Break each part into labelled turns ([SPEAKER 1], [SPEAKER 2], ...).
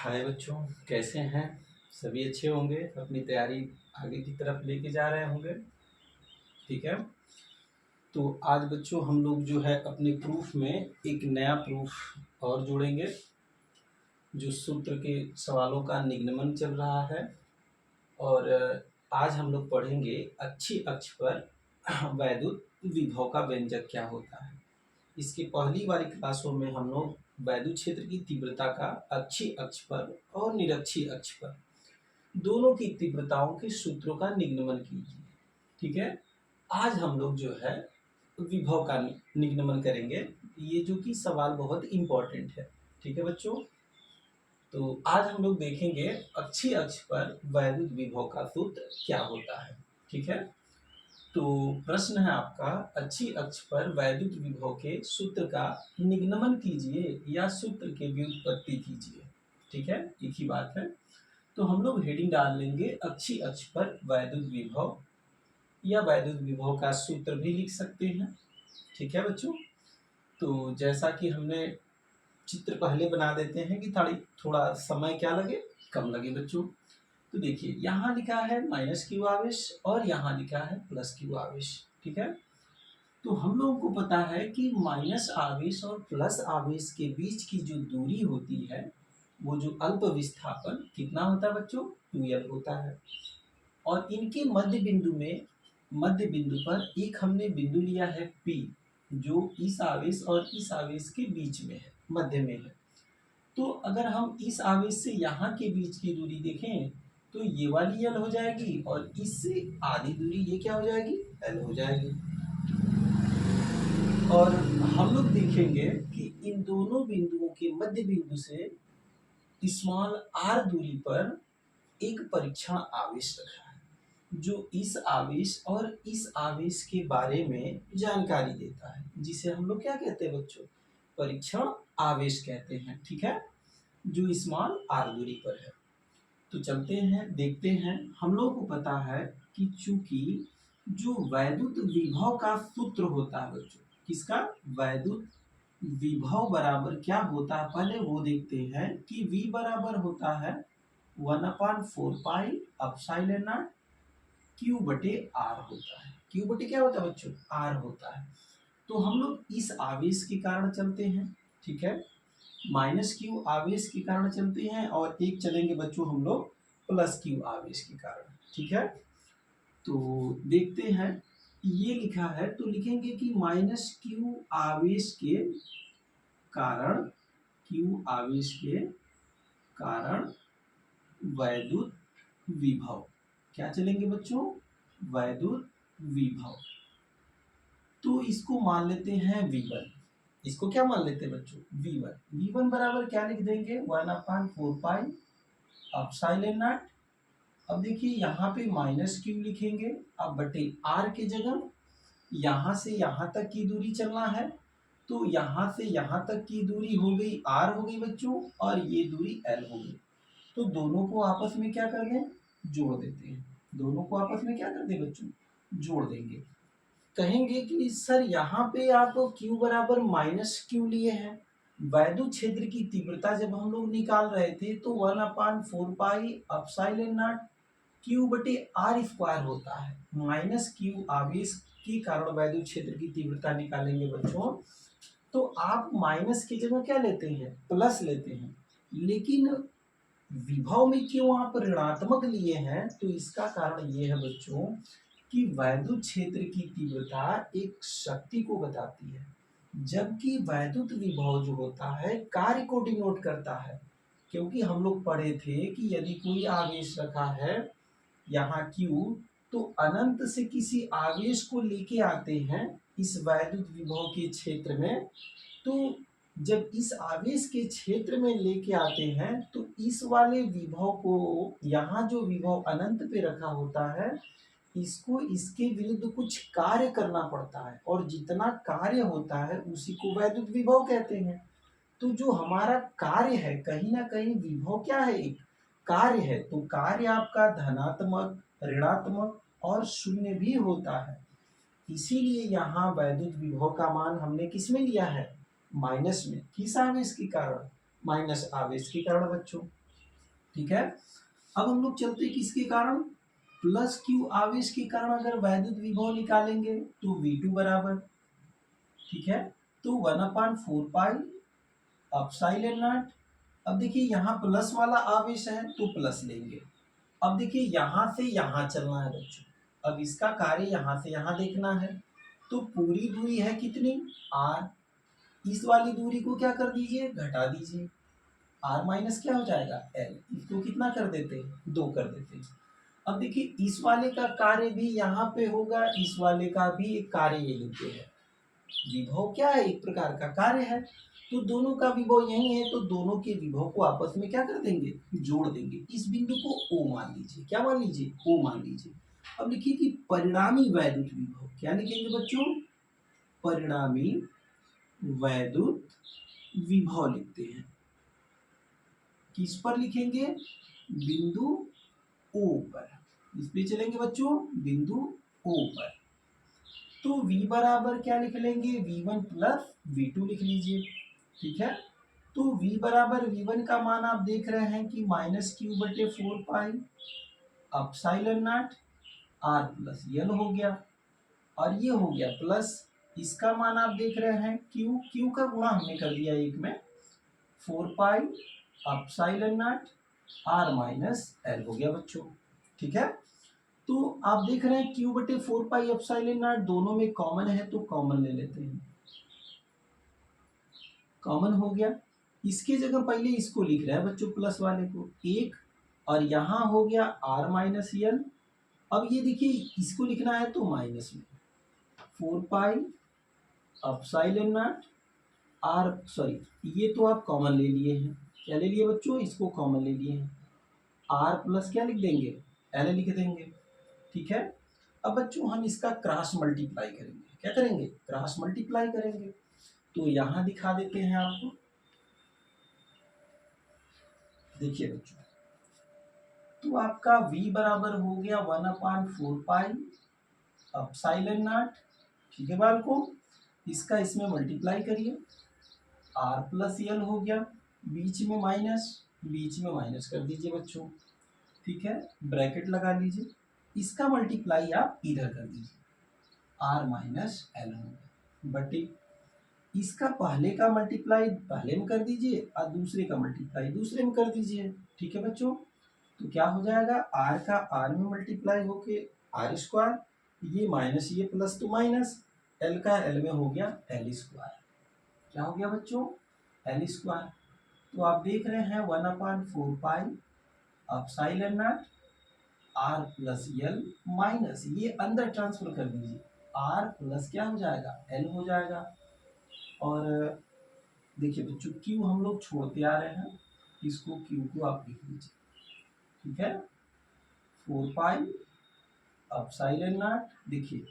[SPEAKER 1] हाय बच्चों, कैसे हैं? सभी अच्छे होंगे, अपनी तैयारी आगे की तरफ लेके जा रहे होंगे। ठीक है, तो आज बच्चों हम लोग जो है अपने प्रूफ में एक नया प्रूफ और जोड़ेंगे, जो सूत्र के सवालों का निगमन चल रहा है। और आज हम लोग पढ़ेंगे अक्षीय अक्ष पर वैद्युत विभव का व्यंजक क्या होता है। इसके पहली वाली क्लासों में हम लोग वैद्युत क्षेत्र की तीव्रता का अक्षीय अक्ष पर और निरक्षीय अक्ष पर दोनों की तीव्रताओं के सूत्रों का निगमन कीजिए। ठीक है, आज हम लोग जो है विभव का निगमन करेंगे, ये जो कि सवाल बहुत इम्पोर्टेंट है। ठीक है बच्चों, तो आज हम लोग देखेंगे अक्षीय अक्ष पर वैद्युत विभव का सूत्र क्या होता है। ठीक है, तो प्रश्न है आपका, अक्षीय अक्ष पर वैद्युत विभव के सूत्र का निगमन कीजिए या सूत्र के व्युत्पत्ति कीजिए। ठीक है, एक ही बात है। तो हम लोग हेडिंग डाल लेंगे अक्षीय अक्ष पर वैद्युत विभव, या वैद्युत विभव का सूत्र भी लिख सकते हैं। ठीक है बच्चों, तो जैसा कि हमने चित्र पहले बना देते हैं कि थोड़ा समय क्या लगे, कम लगे बच्चों। तो देखिए यहाँ लिखा है माइनस क्यू आवेश और यहाँ लिखा है प्लस क्यू आवेश। ठीक है, तो हम लोगों को पता है कि माइनस आवेश और प्लस आवेश के बीच की जो दूरी होती है, वो जो अल्प विस्थापन कितना होता है बच्चों, 2L होता है। और इनके मध्य बिंदु पर एक हमने बिंदु लिया है P, जो इस आवेश और इस आवेश के बीच में है, मध्य में है। तो अगर हम इस आवेश से यहाँ के बीच की दूरी देखें तो ये वाली L हो जाएगी, और इससे आधी दूरी ये क्या हो जाएगी, L हो जाएगी। और हम लोग देखेंगे कि इन दोनों बिंदुओं के मध्य बिंदु से स्मॉल r दूरी पर एक परीक्षण आवेश रखा है, जो इस आवेश और इस आवेश के बारे में जानकारी देता है, जिसे हम लोग क्या कहते हैं बच्चों, परीक्षण आवेश कहते हैं। ठीक है, जो स्मॉल r दूरी पर है। तो चलते हैं, देखते हैं। हम लोग को पता है कि चूंकि जो वैद्युत विभव का सूत्र होता है बच्चों, किसका, वैद्युत विभव बराबर क्या होता है, पहले वो देखते हैं कि V बराबर होता है 1/4 पाई एप्सिलॉन नॉट Q बटे R होता है। Q बटे क्या होता है बच्चों, R होता है। तो हम लोग इस आवेश के कारण चलते हैं। ठीक है, माइनस Q आवेश के कारण चलते हैं, और एक चलेंगे बच्चों हम लोग प्लस Q आवेश के कारण। ठीक है, तो देखते हैं, ये लिखा है तो लिखेंगे कि माइनस Q आवेश के कारण, Q आवेश के कारण वैद्युत विभव, क्या चलेंगे बच्चों, वैद्युत विभव। तो इसको मान लेते हैं V1, इसको क्या मान लेते हैं बच्चों, V1 बराबर क्या लिख देंगे, 1/4 पाई एप्सिलॉन नॉट। अब देखिए यहाँ पे माइनस क्यू लिखेंगे, अब बटे R के जगह यहाँ से यहाँ तक की दूरी चलना है, तो यहाँ से यहाँ तक की दूरी हो गई R हो गई बच्चों, और ये दूरी L हो गई। तो दोनों को आपस में क्या कर दें, जोड़ देते हैं। दोनों को आपस में क्या कर दें बच्चों, जोड़ देंगे। कहेंगे कि सर यहाँ पे आप Q बराबर माइनस क्यू लिए हैं, वैद्युत क्षेत्र की तीव्रता जब हम लोग निकाल रहे थे तो 1/4 पाई एप्सिलॉन नॉट Q बटे R स्क्वायर होता है। माइनस Q आवेश के कारण वैद्युत क्षेत्र की तीव्रता निकालेंगे बच्चों, तो आप माइनस की जगह क्या लेते हैं, प्लस लेते हैं। लेकिन विभव में क्यों आप ऋणात्मक लिए हैं, तो इसका कारण ये है बच्चों कि वैद्युत क्षेत्र की तीव्रता एक शक्ति को बताती है, जबकि वैद्युत विभव जो होता है कार्य को डिनोट करता है। क्योंकि हम लोग पढ़े थे कि यदि कोई आवेश रखा है यहाँ Q, तो अनंत से किसी आवेश को लेके आते हैं इस वैद्युत विभव के क्षेत्र में, तो जब इस आवेश के क्षेत्र में लेके आते हैं तो इस वाले विभव को, यहाँ जो विभव अनंत पे रखा होता है, इसको इसके विरुद्ध कुछ कार्य करना पड़ता है, और जितना कार्य होता है उसी को वैद्युत विभव कहते हैं। तो जो हमारा कार्य है, कहीं ना कहीं विभव क्या है, एक कार्य है। तो कार्य आपका धनात्मक, ऋणात्मक और शून्य भी होता है। इसीलिए यहाँ वैद्युत विभव का मान हमने किस में लिया है, माइनस में। किस आवेश के कारण, माइनस आवेश के कारण बच्चों। ठीक है। अब हम लोग चलते किसके कारण, प्लस क्यू आवेश के कारण अगर वैद्युत विभव निकालेंगे तो V2 बराबर, ठीक है, तो 1/4 पाई अपसाइलन नॉट। अब देखिए यहाँ प्लस वाला आवेश है तो प्लस लेंगे। अब देखिए यहाँ से यहाँ चलना है बच्चों, अब इसका कार्य यहाँ से यहाँ देखना है, तो पूरी दूरी है कितनी, r, इस वाली दूरी को क्या कर दीजिए, घटा दीजिए, r माइनस क्या हो जाएगा l, इसको कितना कर देते, 2 कर देते। अब देखिए इस वाले का कार्य भी यहाँ पे होगा, इस वाले का भी एक कार्य यहीं पे है, विभव क्या है, एक प्रकार का कार्य है, तो दोनों का विभव यही है, तो दोनों के विभव को आपस में क्या कर देंगे, जोड़ देंगे। इस बिंदु को O मान लीजिए, क्या मान लीजिए, O मान लीजिए। अब लिखिए कि परिणामी वैद्युत विभव, क्या लिखेंगे बच्चों, परिणामी वैद्युत विभव लिखते हैं, किस पर लिखेंगे, बिंदु O पर, इस पे चलेंगे बच्चों, बिंदु O पर। तो V बराबर क्या लिख लेंगे, V1 प्लस V2 लिख लीजिए, ठीक है। तो V बराबर V1 का मान आप देख रहे हैं कि -q/4 pi epsilon not r plus यल हो गया, और ये हो गया प्लस, इसका मान आप देख रहे हैं q का गुणा हमने कर दिया एक में, 4 पाई epsilon not r minus l हो गया बच्चों, ठीक है। तो आप देख रहे हैं q/4 पाई एप्सिलॉन नॉट दोनों में कॉमन है, तो कॉमन ले लेते हैं, कॉमन हो गया। इसके जगह पहले इसको लिख रहे हैं बच्चों, प्लस वाले को 1, और यहाँ हो गया r माइनस यल। अब ये देखिए इसको लिखना है तो माइनस में 4 pi epsilon not r, sorry ये तो आप कॉमन ले लिए हैं, क्या ले लिए बच्चों, इसको कॉमन ले लिए हैं, r प्लस क्या लिख देंगे, l लिख देंगे, ठीक है। अब बच्चों हम इसका क्रॉस मल्टीप्लाई करेंगे, क्या करेंगे, क्रॉस मल्टीप्लाई करेंगे, तो यहां दिखा देते हैं आपको, देखिए बच्चों, तो आपका v बराबर हो गया 1/4 पाई अपसाइलन नॉट, ठीक है बाल को, इसका इसमें मल्टीप्लाई करिए, r प्लस यल हो गया, बीच में माइनस कर दीजिए बच्चों, ठीक है, ब्रैकेट लगा लीजिए, इसका मल्टीप्लाई आप इधर कर दीजिए, r माइनस एल हो गया बटे, इसका पहले का मल्टीप्लाई पहले में कर दीजिए और दूसरे का मल्टीप्लाई दूसरे में कर दीजिए, ठीक है बच्चों। तो क्या हो जाएगा, r का r में मल्टीप्लाई होके r स्क्वायर, ये माइनस ये प्लस तो माइनस, l का l में हो गया l स्क्वायर, क्या हो गया बच्चों, l स्क्वायर। तो आप देख रहे हैं 1/4 पाई epsilon not r plus L minus, ये अंदर ट्रांसफर कर दीजिए, r प्लस क्या हो जाएगा, l हो जाएगा। और देखिए बच्चों क्यू हम लोग छोड़ते आ रहे हैं, इसको क्यू को आप लिख लीजिए, ठीक है, 4 पाई अपसाइलन नॉट, देखिए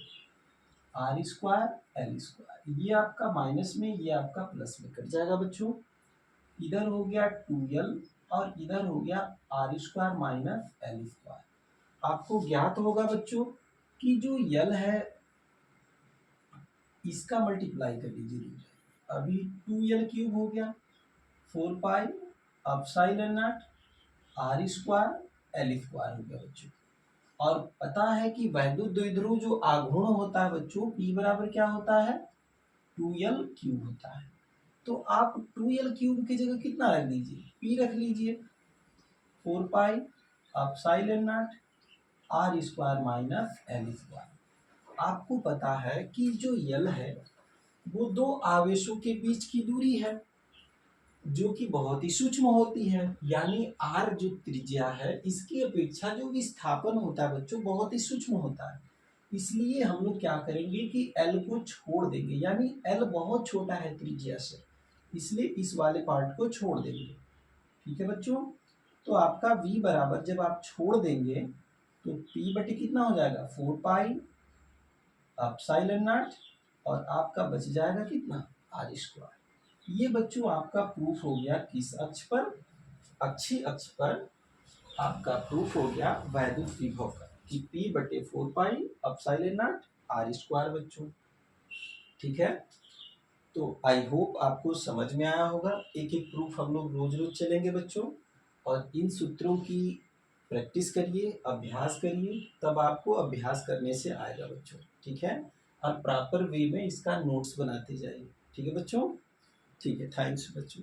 [SPEAKER 1] r स्क्वायर l स्क्वायर, ये आपका माइनस में ये आपका प्लस में कट जाएगा बच्चों, इधर हो गया 2l और इधर हो गया r square minus l square. आपको ज्ञात होगा बच्चों कि जो यल है इसका मल्टीप्लाई कर लीजिए, अभी 2l क्यूब हो गया, 4 पाई epsilon not r square l square हो गया बच्चों। और पता है कि वैद्युत द्विध्रुव जो आघूर्ण होता है बच्चों, P बराबर क्या होता है, 2l क्यूब होता है, तो आप 2l क्यूब की जगह कितना रख दीजिए, P रख लीजिए, 4 पाई epsilon not r square minus l square. आपको पता है कि जो यल है वो दो आवेशों के बीच की दूरी है, जो कि बहुत ही सूक्ष्म होती है, यानी r जो त्रिज्या है इसकी अपेक्षा जो विस्थापन होता है बच्चों बहुत ही सूक्ष्म होता है, इसलिए हम लोग क्या करेंगे कि l को छोड़ देंगे, यानी l बहुत छोटा है त्रिज्या से, इसलिए इस वाले पार्ट को छोड़ देंगे, ठीक है बच्चों। तो आपका v बराबर जब आप छोड़ देंगे तो p बटे कितना हो जाएगा, 4 पाई अपसाइलन नॉट, और आपका बच जाएगा कितना, r स्क्वायर। ये बच्चों आपका प्रूफ हो गया किस अक्ष पर, अक्षीय अक्ष पर आपका प्रूफ हो गया वैद्युत विभव का कि P/4 pi epsilon not r square बच्चों, ठीक है। तो आई होप आपको समझ में आया होगा, एक एक प्रूफ हम लोग रोज रोज चलेंगे बच्चों। और इन सूत्रों की प्रैक्टिस करिए, अभ्यास करिए, तब आपको अभ्यास करने से आएगा बच्चों। ठीक है, और प्रॉपर वे में इसका नोट्स बनाते जाइए। ठीक है बच्चों, ठीक है, थैंक्स बच्चों।